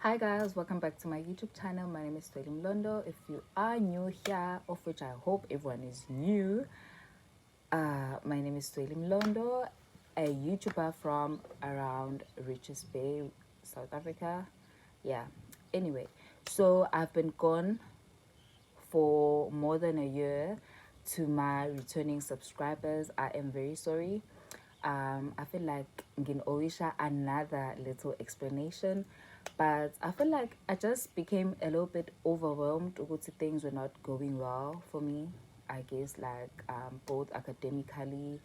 Hi guys, welcome back to my YouTube channel. My name is Tweli Mlondo. If you are new here, of which I hope everyone is new, my name is Tweli Mlondo, a YouTuber from around Richards Bay, South Africa. Yeah. Anyway, so I've been gone for more than a year. To my returning subscribers, I am very sorry. I feel like Ngin another little explanation, but I feel like I just became a little bit overwhelmed. Things were not going well for me. I guess like both academically,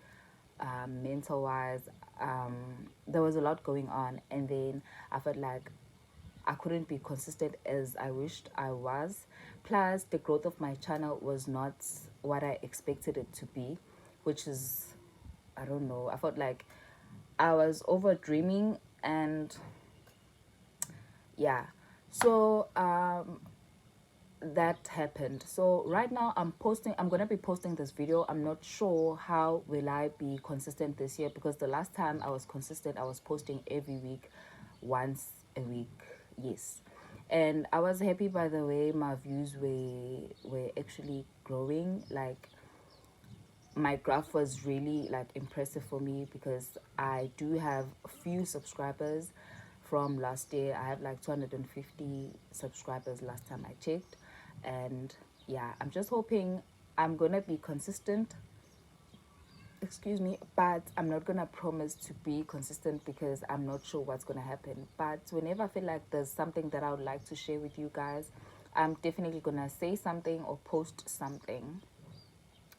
mental wise, there was a lot going on, and then I felt like I couldn't be consistent as I wished I was. Plus, the growth of my channel was not what I expected it to be, which is, I don't know. I felt like I was over dreaming, and yeah. So, that happened. So right now I'm gonna be posting this video. I'm not sure how will I be consistent this year, because the last time I was consistent I was posting every week, once a week. Yes, and I was happy by the way my views were actually growing. Like, my graph was really like impressive for me, because I do have a few subscribers from last year. I have like 250 subscribers last time I checked. And yeah, I'm just hoping I'm gonna be consistent. Excuse me, but I'm not gonna promise to be consistent because I'm not sure what's gonna happen. But whenever I feel like there's something that I would like to share with you guys, I'm definitely gonna say something or post something,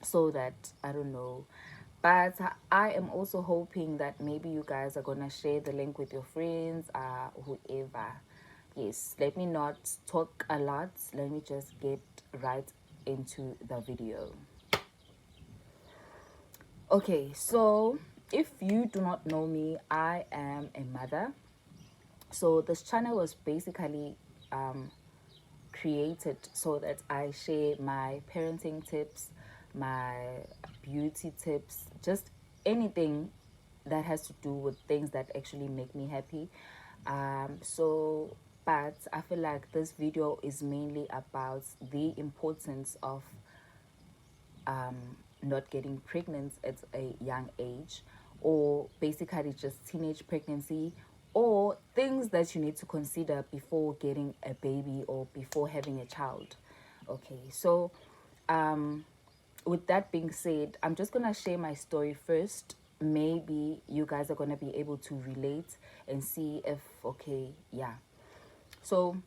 so that I don't know. But I am also hoping that maybe you guys are gonna share the link with your friends, whoever. Yes, let me not talk a lot. Let me just get right into the video. Okay, so if you do not know me, I am a mother. So this channel was basically created so that I share my parenting tips, my beauty tips, just anything that has to do with things that actually make me happy. But I feel like this video is mainly about the importance of not getting pregnant at a young age, or basically just teenage pregnancy, or things that you need to consider before getting a baby or before having a child. Okay, so with that being said, I'm just gonna share my story first. Maybe you guys are gonna be able to relate and see if, okay, yeah. So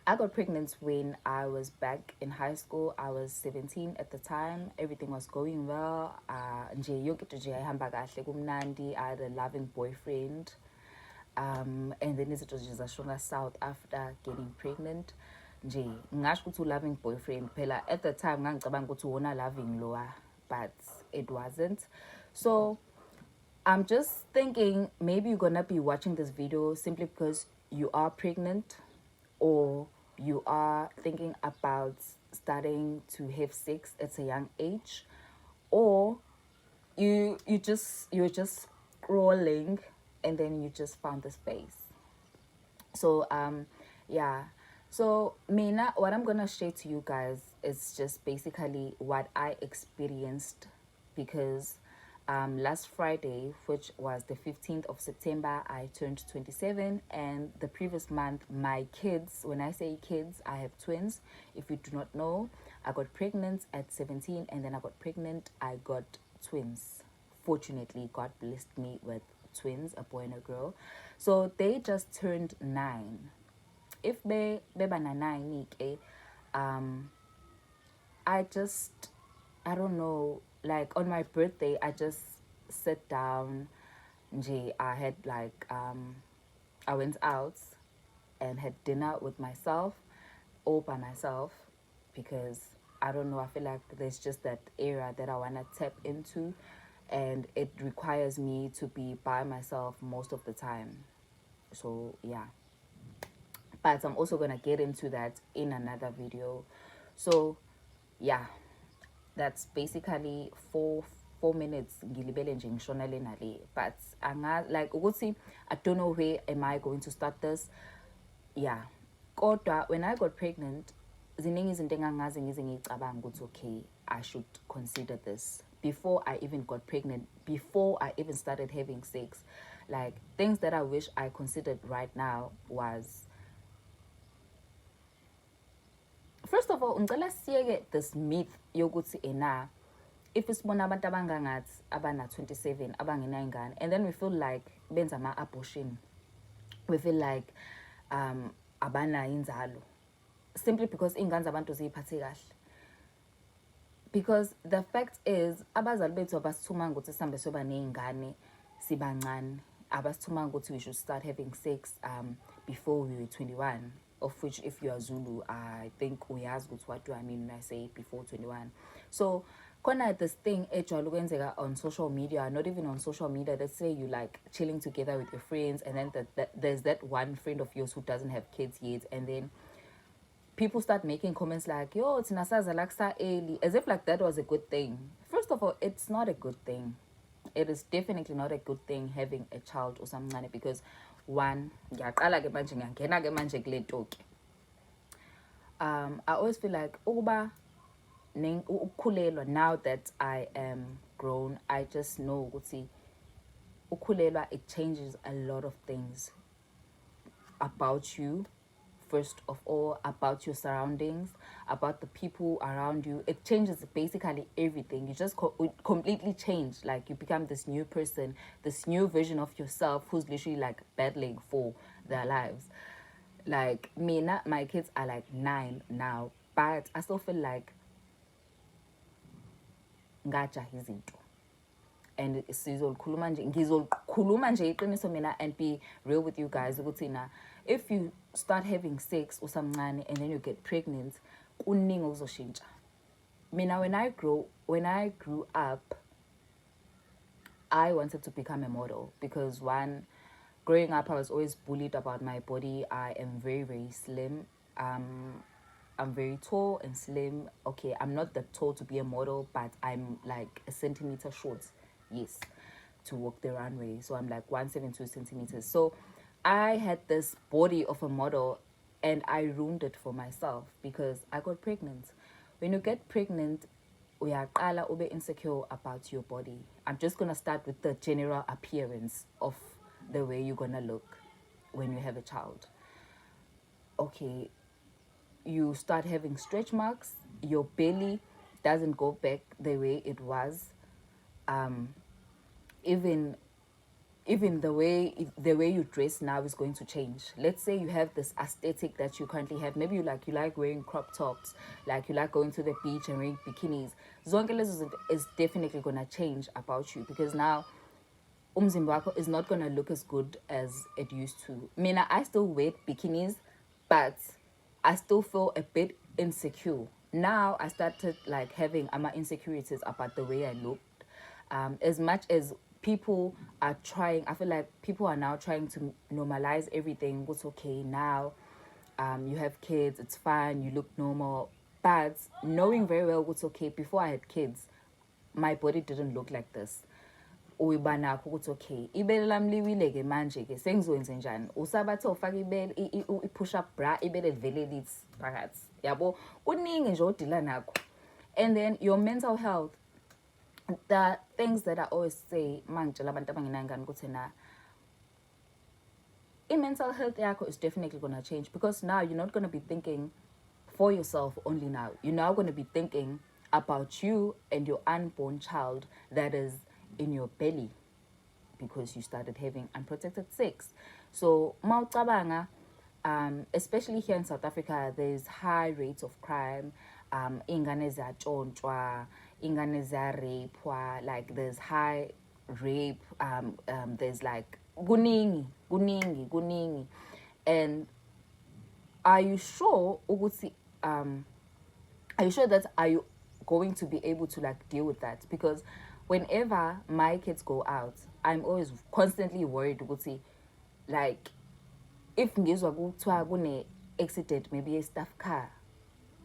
I got pregnant when I was back in high school. I was 17 at the time. Everything was going well. Nje yonke into nje yayihamba kahle kumnandi. I had a loving boyfriend. And then izinto nje zashona south after getting pregnant. Nje ngasho ukuthi loving boyfriend phela at the time ngangicabanga ukuthi wona loving loa, but it wasn't. So I'm just thinking maybe you're gonna be watching this video simply because you are pregnant, or you are thinking about starting to have sex at a young age, or you're just scrolling and then you just found this face. So yeah. So Mina, what I'm gonna share to you guys is just basically what I experienced, because last Friday, which was the 15th of September, I turned 27, and the previous month, my kids, when I say kids, I have twins. If you do not know, I got pregnant at 17, and then I got twins. Fortunately, God blessed me with twins, a boy and a girl. So they just turned 9. If they beba na 9, I just, I don't know, like on my birthday, I just sat down. I had like, I went out and had dinner with myself, all by myself, because I don't know, I feel like there's just that era that I want to tap into, and it requires me to be by myself most of the time. So yeah, but I'm also gonna get into that in another video. So yeah, that's basically 4 minutes ngilibele nje ngishona le nale. But like ukuthi I don't know where am I going to start this. yeah. Kodwa when I got pregnant, ziningi izinto engangaze ngize ngicabanga ukuthi okay, I should consider this before I even got pregnant, before I even started having sex. Like things that I wish I considered right now was, first of all, ngicela siyeke this myth yokuthi ena if isibona abantu abangangathi abana 27 abangenayingane, and then we feel like benza ama-abortion, we feel like abanayo inzalo simply because iy'ngane zabantu ziyiphathe kahle. Because the fact is abazali bethu abasithumanga ukuthi sihambe soba ney'ngane sibancane, abasithumanga ukuthi we should start having sex before we were 21, of which if you are Zulu, I think uyazi ukuthi what do I mean when I say before 21. So khona this thing ejwayele ukwenzeka on social media, not even on social media, let's say you like chilling together with your friends, and then there's that one friend of yours who doesn't have kids yet, and then people start making comments like, yo, it's nasaza laksa early, as if like that was a good thing. First of all, it's not a good thing. It is definitely not a good thing having a child or something, because one, I always feel like now that I am grown, I just know it changes a lot of things about you. First of all, about your surroundings, about the people around you. It changes basically everything. You just completely change. Like you become this new person, this new version of yourself who's literally like battling for their lives. Like me, my kids are like 9 now, but I still feel like ngaja izinto. And ngizokhuluma nje iqiniso mina and be real with you guys ukuthi na if you start having sex usamncane and then you get pregnant, kuningi okuzoshintsha. Mina when I grew up, I wanted to become a model because one, growing up I was always bullied about my body. I am very, very slim. I'm very tall and slim. Okay, I'm not that tall to be a model, but I'm like a centimeter short, yes, to walk the runway. So I'm like 172 centimeters. So I had this body of a model and I ruined it for myself because I got pregnant. When you get pregnant, uyaqala ube insecure about your body. I'm just going to start with the general appearance of the way you're going to look when you have a child. Okay, you start having stretch marks, your belly doesn't go back the way it was. Even the way you dress now is going to change. Let's say you have this aesthetic that you currently have. Maybe you like wearing crop tops, like you like going to the beach and wearing bikinis. Zonke lezo is definitely gonna change about you because now umzimba wako is not gonna look as good as it used to. Mina, I still wear bikinis, but I still feel a bit insecure. Now I started like having insecurities about the way I looked. As much as people are trying, I feel like people are now trying to normalize everything. What's okay now? You have kids, it's fine, you look normal. But knowing very well what's okay, before I had kids, my body didn't look like this. Uyibana ukuthi okay ibele lami liwile ke manje ke sengizowenza njani usabathe ufaka ibele i-push up bra ibele livele lithi phakathi yabo kuningi nje odila nakho. And then your mental health, the things that I always say mangitshela abantu abangenangane ukuthi na mental health yakho is definitely going to change because now you're not going to be thinking for yourself only. Now you're now going to be thinking about you and your unborn child that is in your belly because you started having unprotected sex. So mawucabanga, especially here in South Africa, there's high rates of crime. Ingane ziyatshontshwa, ingane ziyarapwa, like there's high rape, there's like kuningi. And are you sure that are you going to be able to like deal with that? Because whenever my kids go out, I'm always constantly worried ukuthi like if ngizwa kuthiwa kune accident, maybe a staff car,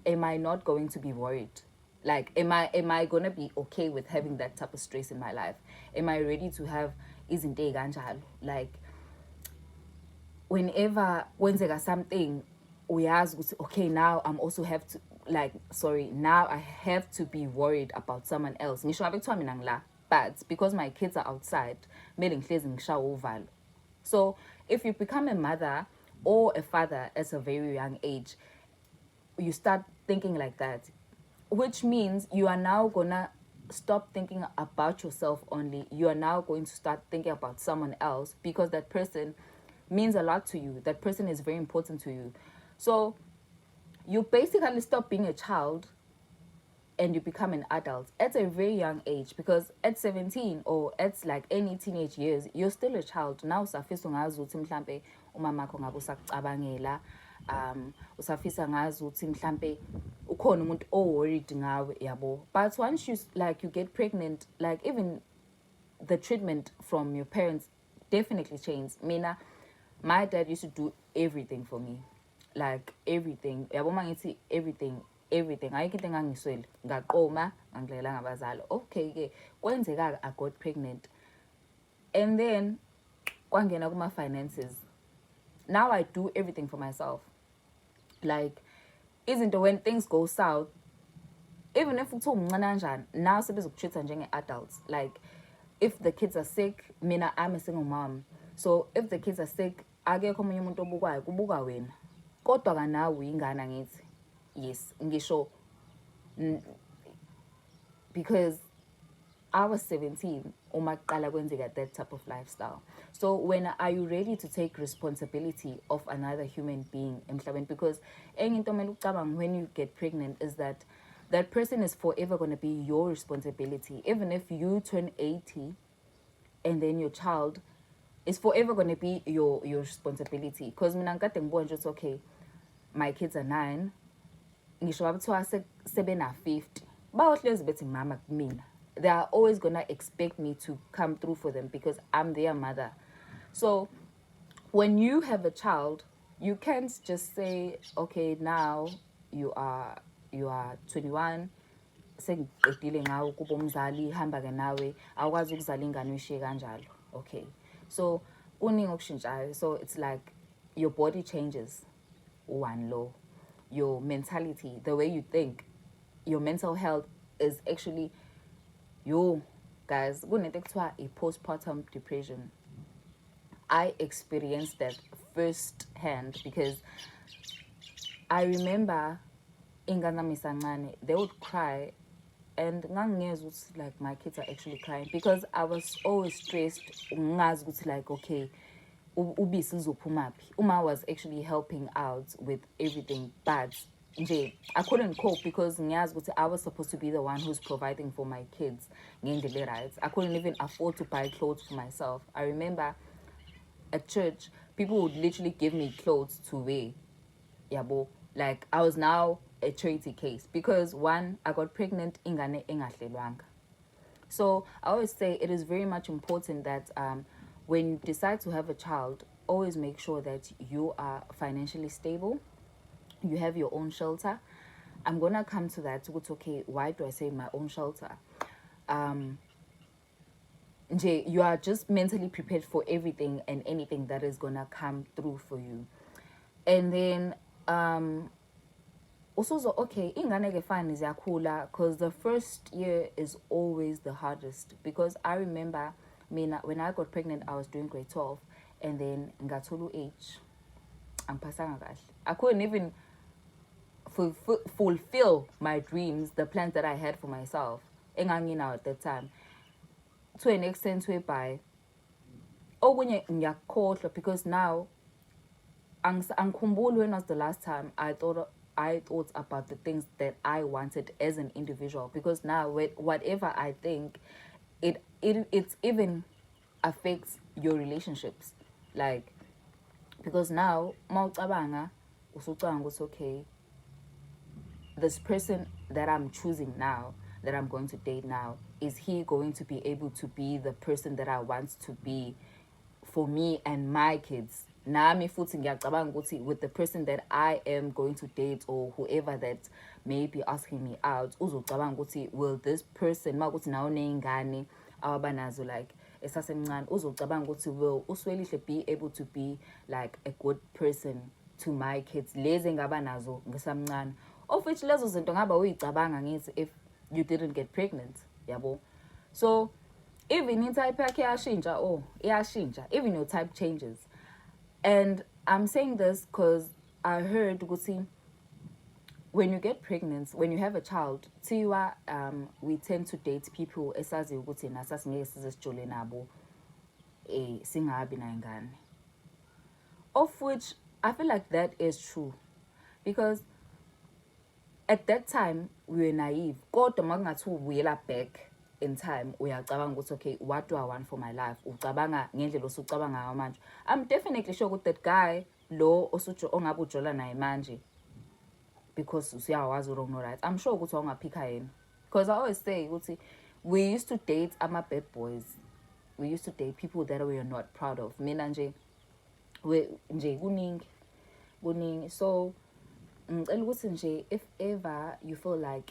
am I not going to be worried? Like am I gonna be okay with having that type of stress in my life? Am I ready to have izinto kanjalo? Like whenever kwenzeka something uyazi ukuthi okay, now I'm also have to now I have to be worried about someone else. Ngisho ngabe kuthiwa mina ngila, but because my kids are outside kumele ngihlezi ngishawa uvalo. So if you become a mother or a father at a very young age, you start thinking like that, which means you are now gonna stop thinking about yourself only. You are now going to start thinking about someone else, because that person means a lot to you. That person is very important to you. So you basically stop being a child and you become an adult at a very young age, because at 17 or at like any teenage years, you're still a child. Now usafisa ngazi ukuthi mhlambe umama wakho ngabe usakucabangela, usafisa ngazi ukuthi mhlambe ukhona umuntu worried ngawe, yabo. But once you get pregnant, like even the treatment from your parents definitely changed. Mina, my dad used to do everything for me, like everything. Yabo mangithi everything. Ayikho into engangiswele, ngaqoma ngangilela ngabazali. Okay ke kwenzeka I got pregnant, and then kwangena kuma finances. Now I do everything for myself. Like izinto, when things go south, even if uthiwa umncane kanjani, now sebezokutreat njenge adults. Like if the kids are sick, mina I'm a single mom, so if the kids are sick, akekho omunye umuntu obukwayo, kubuka wena. Kodwa ka nawe uyingane ngithi. Yes, ngisho, because I was 17 uma kuqala kwenzeka that type of lifestyle. So when are you ready to take responsibility of another human being emhlabeni? Because enye into kumele ucabanga when you get pregnant is that that person is forever going to be your responsibility. Even if you turn 80 and then your child is forever going to be your responsibility. Because mina ngikade ngibona nje okay, my kids are 9, ngisho abuthiwa sebena 50, bayohlezi bethi mama kumina. They are always gonna expect me to come through for them because I'm their mother. So when you have a child, you can't just say, okay, now you are 21, sengiqedile ngawe kuba umzali, hamba ke nawe, awukwazi ukuzala ingane uyishiye kanjalo. Okay, so kuningi okushintshayo. So it's like your body changes, one law. Your mentality, the way you think, your mental health is actually, guys, a postpartum depression. I experienced that firsthand because I remember ingane misancane, they would cry, and like my kids are actually crying because I was always stressed. Like, okay, ubisi luzophumaphi. Uma was actually helping out with everything, but I couldn't cope because I was supposed to be the one who's providing for my kids. I couldn't even afford to buy clothes for myself. I remember at church, people would literally give me clothes to wear. Yabo, like I was now a charity case because one, I got pregnant ingane engahlelwanga. So I always say it is very much important that when you decide to have a child, always make sure that you are financially stable. You have your own shelter. I'm going to come to that. It's okay, why do I say my own shelter? You are just mentally prepared for everything and anything that is going to come through for you. And then, also, okay, ingane fine ziyakhula, because the first year is always the hardest. Because I remember, when I got pregnant, I was doing grade 12, and then ngathola H. I couldn't even fulfill my dreams, the plans that I had for myself. Engangina at that time, to an extent whereby, because now, angikhumbuli when was the last time I thought about the things that I wanted as an individual. Because now, whatever I think, it even affects your relationships. Like, because now, mawucabanga usucabanga ukuthi okay, this person that I'm choosing now, that I'm going to date now, is he going to be able to be the person that I want to be for me and my kids? Nami futhi ngiyacabanga ukuthi with the person that I am going to date, or whoever that may be asking me out, uzocabanga ukuthi will this person makuthi nawo neyingane awabanazo, like esasemncane uzocabanga ukuthi will uSwelihle be able to be like a good person to my kids lezi engaba nazo ngisamncane, of which lezo zinto ngaba uyicabanga ngithi if you didn't get pregnant, yabo. So even i-type yakhe iyashintsha, even your type changes. And I'm saying this because I heard ukuthi when you get pregnant, when you have a child, tiwa we tend to date people esazi ukuthi nasasingeke sizesijole nabo singabi nayingane, of which I feel like that is true because at that time we were naive. Kodwa makungathi ubuyela back in time uyacabanga ukuthi okay, what do I want for my life? Ucabanga ngendlela osucabanga ngayo manje. I'm definitely sure ukuthi that guy lo ongabe ujola naye manje because usiyawazi wrong no right, I'm sure ukuthi awungaphika yena, because I always say ukuthi we used to date bad boys, we used to date people that we are not proud of. Mina nje kuningi. So ngicela ukuthi nje if ever you feel like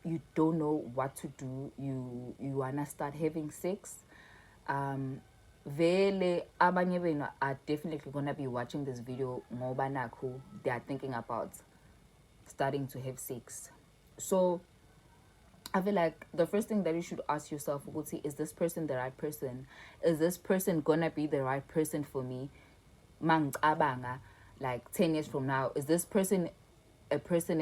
you don't know what to do, you wanna start having sex, vele abanye benu are definitely gonna be watching this video ngoba nakho they are thinking about starting to have sex. So I feel like the first thing that you should ask yourself, is this person the right person? Is this person gonna be the right person for me? Mangicabanga like 10 years from now, is this person a person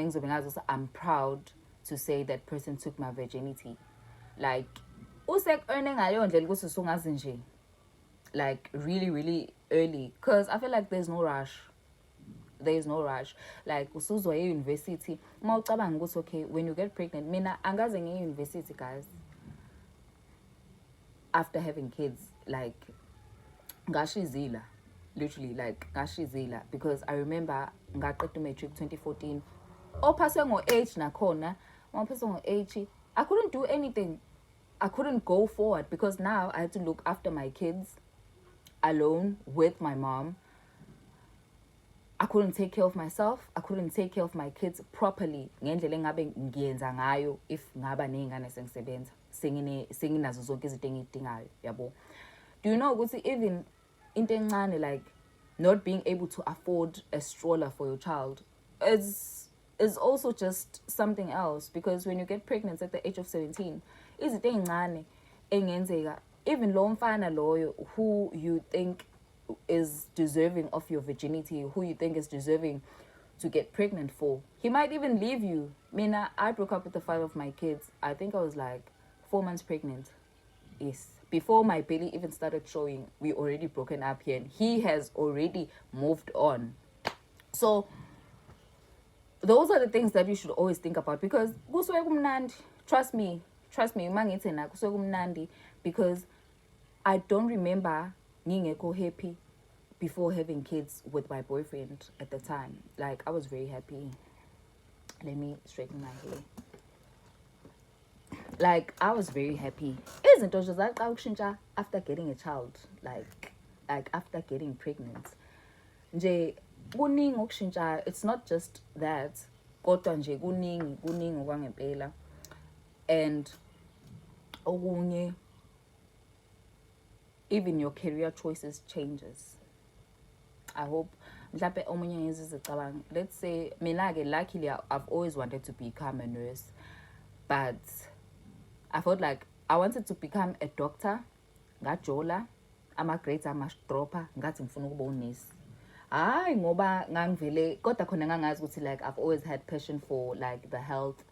I'm proud to say that person took my virginity? Like usek earning like really early, because I feel like there's no rush. Like usuzwa university mawucabanga ukuthi okay, when you get pregnant, mina angaze nge-university guys after having kids, like ngashizila, literally like ngashizila, because I remember ngaqeda matric 2014 ophase ngo-H nakhona maphase ngo-H I couldn't do anything, I couldn't go forward because now I had to look after my kids alone with my mom. I couldn't take care of myself, I couldn't take care of my kids properly ngendlela engabe ngiyenza ngayo if ngaba ney'ngane sengisebenza senginazo zonke izinto engiy'dingayo, yabo. Do you know ukuthi even into encane like not being able to afford a stroller for your child is also just something else, because when you get pregnant at the age of 17, izinto ey'ncane engenzeka, even lo mfana loyo who you think is deserving of your virginity, who you think is deserving to get pregnant for, he might even leave you. I broke up with the father of my kids, I think I was like 4 months pregnant. Yes, before my belly even started showing, we already broken up here and he has already moved on. So those are the things that you should always think about, because trust me because I don't remember ngingekho happy before having kids with my boyfriend at the time. Like I was very happy. Let me straighten my hair. Like I was very happy. Izinto nje zaqa ukushintsha after getting a child, like after getting pregnant. Nje kuningi ukushintsha. It's not just that, kodwa nje kuningi okwangempela. And okunye, even your career choices changes. I hope mhlawumbe omunye ngizizicabanga, let's say mina-ke luckily I've always wanted to become a nurse, but I felt like I wanted to become a doctor. Ngajola ama-grades amasdropper ngathi ngifuna ukuba unesi. Hayi ngoba ngangivele kodwa khona ngangazi ukuthi like I've always had passion for like the health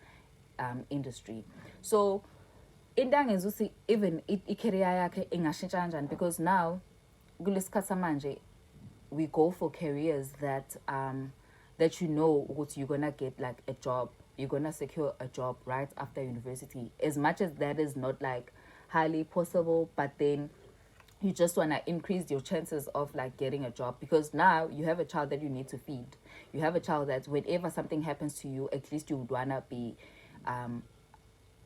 industry. So into angenza ukuthi even i-career yakhe ingashintsha kanjani, because now kulesikhathi samanje we go for careers that that you know ukuthi you're gonna get like a job, you're gonna secure a job right after university, as much as that is not like highly possible, but then you just want to increase your chances of like getting a job, because now you have a child that you need to feed, you have a child that whenever something happens to you, at least you would want to be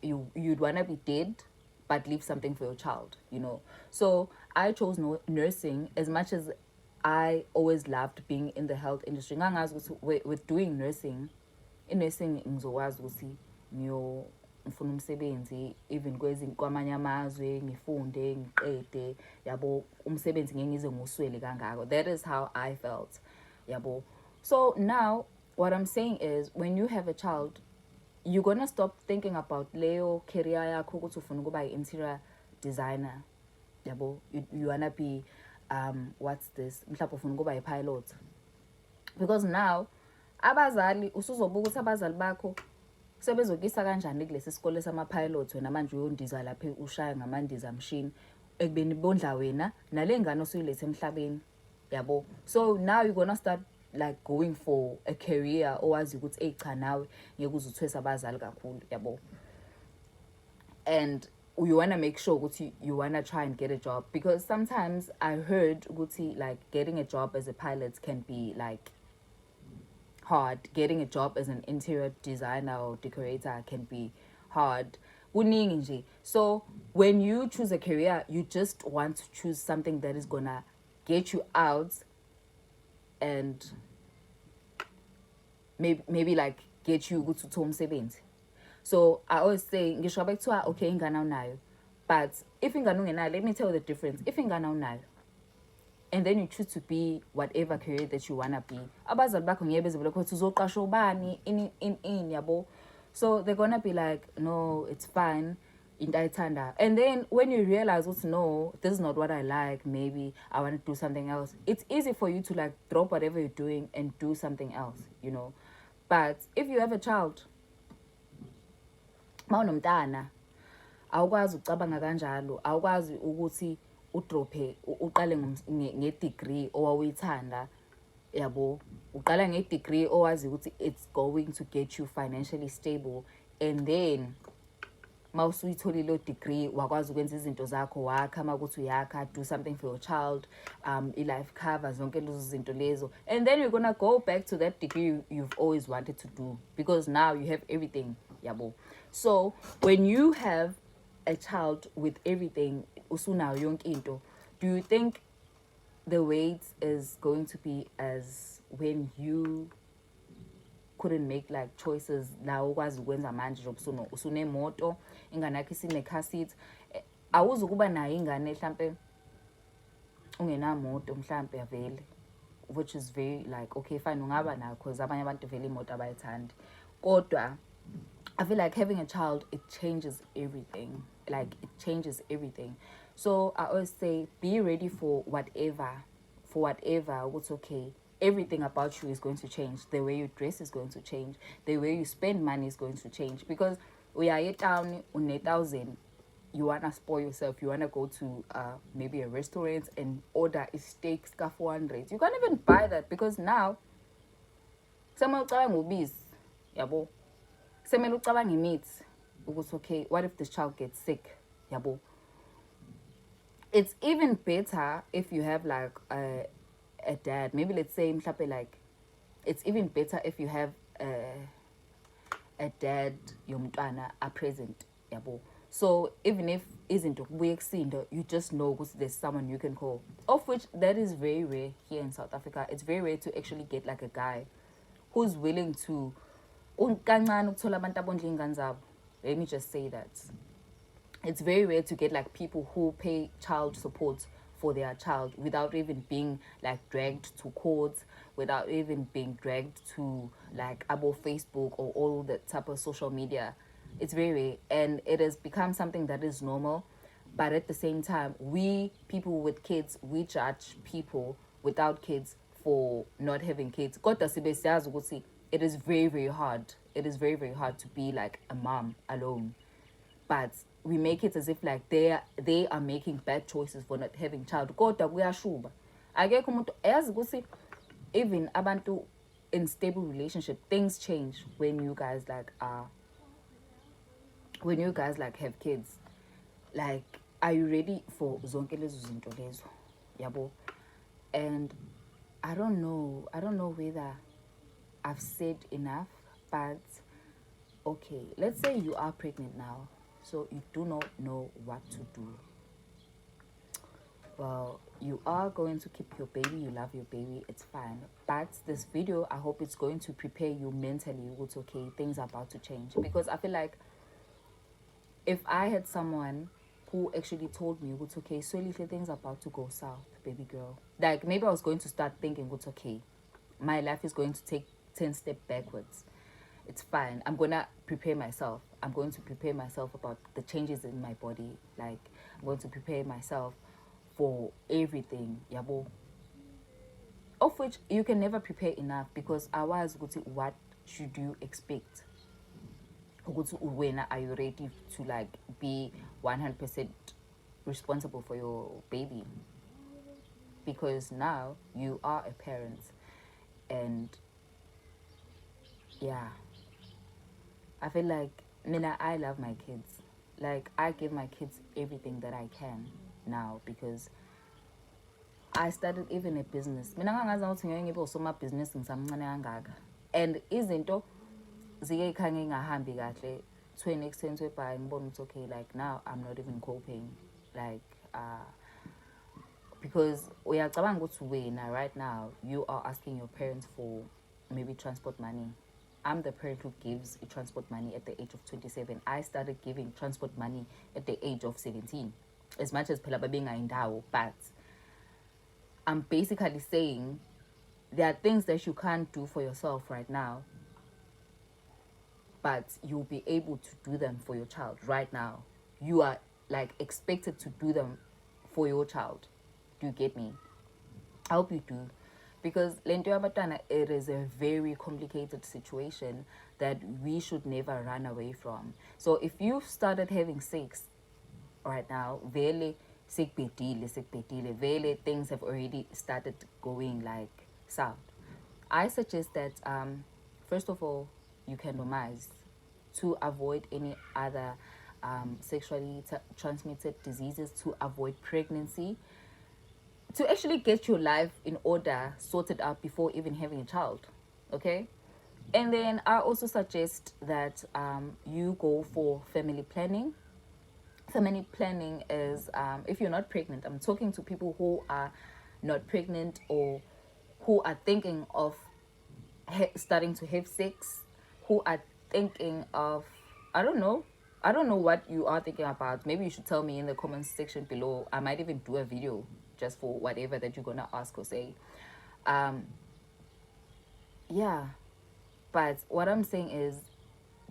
you'd want to be dead but leave something for your child, you know. So I chose nursing, as much as I always loved being in the health industry. With doing nursing, in nursing ngizokwazi ukuthi ngifuna umsebenzi even kwamanye amazwe ngifunde ngiqede yabo umsebenzi ngeke ngize nguswele kangako. That is how I felt yabo. So now what I'm saying is when you have a child you're gonna stop thinking about leyo career yakho ukuthi ufuna ukuba i-interior designer yabo. You wanna be what's this mhlawumbe ufuna ukuba i-pilot, because now abazali usuzobuka ukuthi abazali bakho sebezokisa kanjani kulesi sikole sama-pilot wena manje uyondiza lapha ushaya ngamandiza machine ekubeni bondla wena nale ngane osuyilethe emhlabeni yabo. So now you're gonna start like going for a career owazi ukuthi cha nawe ngeke uzuthwesa abazali kakhulu yabo. And you want to make sure ukuthi you want to try and get a job, because sometimes I heard ukuthi like getting a job as a pilot can be like hard. Getting a job as an interior designer or decorator can be hard. Kuningi nje. So when you choose a career, you just want to choose something that is gonna get you out and maybe like get you ukuthi uthole umsebenzi. So I always say ngisho bekuthiwa okay ingane awunayo, but if ingane ungenayo, let me tell you the difference. If ingane awunayo and then you choose to be whatever career that you wanna be, abazali bakho ngeke beze belokho uzoqasha ubani in yabo. So they're gonna be like, no, it's fine, into ayithanda. And then when you realize no, this is not what I like, maybe I want to do something else, it's easy for you to like drop whatever you're doing and do something else, you know. But if you have a child, mawunomntana awukwazi ucabanga kanjalo, awukwazi ukuthi udrophe uqale ngedegree owawuyithanda yabo. Uqala ngedegree owazi ukuthi it's going to get you financially stable, and then mawusuyitholile lo degree wakwazi ukwenza izinto zakho, wakha makuthi uyakha, do something for your child, i-life cover, zonke lezo zinto lezo, and then you're gonna go back to that degree you've always wanted to do, because now you have everything yabo. So when you have a child with everything usunayo yonke into, do you think the wait is going to be as when you couldn't make like choices la ukwazi ukwenza manje njengoba usunemoto, ingane yakho isine-car seat, awuzukuba nayo ingane mhlambe ungenamoto mhlambe vele, which is very like okay fine ungaba nayo because abanye abantu vele imoto abayithandi, kodwa I feel like having a child, it changes everything. Like it changes everything. So I always say be ready for whatever, what's okay. Everything about you is going to change. The way you dress is going to change. The way you spend money is going to change. Because we are down on 1,000. You want to spoil yourself. You want to go to maybe a restaurant and order a steak for 400. You can't even buy that because now someone will be yabo. Semele ucabanga imithi ukuthi okay, what if this child gets sick yabo. It's even better if you have like a dad, maybe let's say mhlawumbe like it's even better if you have a dad yomntwana are present yabo. So even if izinto kubuye kusinda, you just know ukuthi there's someone you can call, of which that is very rare here in South Africa. It's very rare to actually get like a guy who's willing to let me just say that it's very rare to get like people who pay child support for their child without even being like dragged to court, without even being dragged to like about Facebook or all that type of social media. It's very rare, and it has become something that is normal. But at the same time, we people with kids, we judge people without kids for not having kids. It is very, very hard. It is very, very hard to be like a mom alone. But we make it as if like they are making bad choices for not having child. Kodwa kuyashuba. Akekho umuntu eyazi ukuthi even abantu in stable relationship, things change when you guys like have kids. Like, are you ready for zonke lezo zinto lezo? Yabo. And I don't know whether I've said enough, but okay, let's say you are pregnant now, so you do not know what to do. Well, you are going to keep your baby, you love your baby, it's fine. But this video, I hope it's going to prepare you mentally. It's okay, things are about to change. Because I feel like if I had someone who actually told me, it's okay, so little things are about to go south, baby girl. Like maybe I was going to start thinking, it's okay, my life is going to take 10 steps backwards. It's fine. I'm gonna prepare myself. I'm going to prepare myself about the changes in my body. Like I'm going to prepare myself for everything. Yabo. Of which you can never prepare enough because otherwise, what should you expect? When are you ready to like be 100% responsible for your baby? Because now you are a parent, and yeah, I feel like Mina, I love my kids. Like I give my kids everything that I can now because I started even a business. Mina ngangazi ukuthi ngeke ngibe usomabhizinisi ngisamncane kangaka. And izinto zike khange ngahambi kahle to an extent whereby ngibona ukuthi okay, like now I'm not even coping. Like because uyacabanga ukuthi wena right now you are asking your parents for maybe transport money. I'm the parent who gives transport money at the age of 27. I started giving transport money at the age of 17. As much as phela babengayindawo, but I'm basically saying there are things that you can't do for yourself right now, but you'll be able to do them for your child right now. You are like expected to do them for your child. Do you get me? I hope you do. Because lento yabatana, it is a very complicated situation that we should never run away from. So if you've started having sex right now, vele sekbedile, vele things have already started going like south. I suggest that first of all, you condomize to avoid any other sexually transmitted diseases, to avoid pregnancy, to actually get your life in order, sorted out before even having a child, okay? And then I also suggest that you go for family planning. Family planning is if you're not pregnant, I'm talking to people who are not pregnant or who are thinking of starting to have sex, who are thinking of, I don't know what you are thinking about. Maybe you should tell me in the comments section below. I might even do a video just for whatever that you're gonna ask or say. Yeah, but what I'm saying is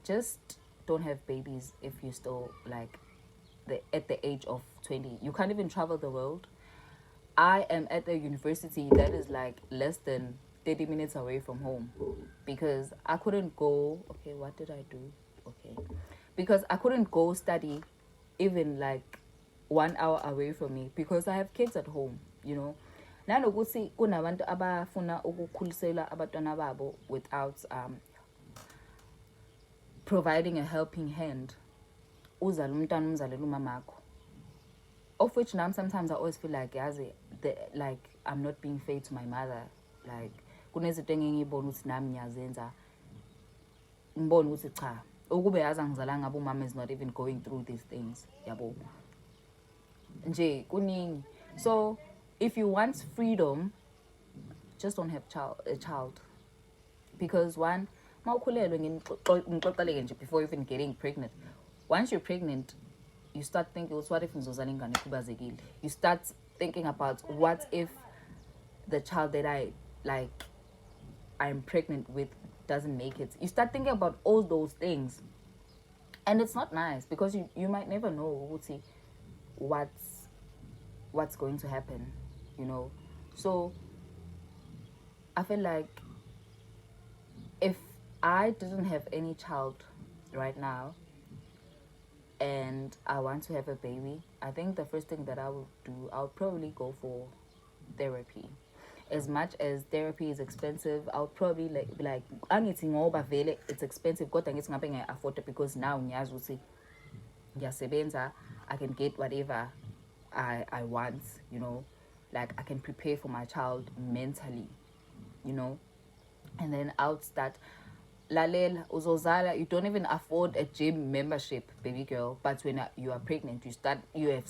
just don't have babies if you're still like at the age of 20. You can't even travel the world. I am at a university that is like less than 30 minutes away from home because I couldn't go. Okay, what did I do? Okay, because I couldn't go study even like 1 hour away from me because I have kids at home, you know. Nanokuthi kunabantu abafuna ukukhulisela abantwana babo without providing a helping hand. Uzala umntwana umzalela umamakho. Of which now sometimes I always feel like like I'm not being fair to my mother. Like kunezinto engiyibona ukuthi nami ngiyazenza. Ngibona ukuthi cha, ukube yazi angizala ngabe umama is not even going through these things. Yabo. Nje kuningi. So if you want freedom, just don't have a child. Because one, before even getting pregnant, once you're pregnant, you start thinking, what if you start thinking about what if the child that I'm pregnant with doesn't make it. You start thinking about all those things, and it's not nice because you might never know what's going to happen, you know. So I feel like if I didn't have any child right now and I want to have a baby, I think the first thing that I would do, I would probably go for therapy. As much as therapy is expensive, I would probably be like it's expensive, kodwa ngithi ngabe ngiya-afford it because now ngiyazi ukuthi ngiyasebenza, I can get whatever I want, you know. Like I can prepare for my child mentally, you know. And then I would start lalela uzozala, you don't even afford a gym membership, baby girl, but when you are pregnant, you have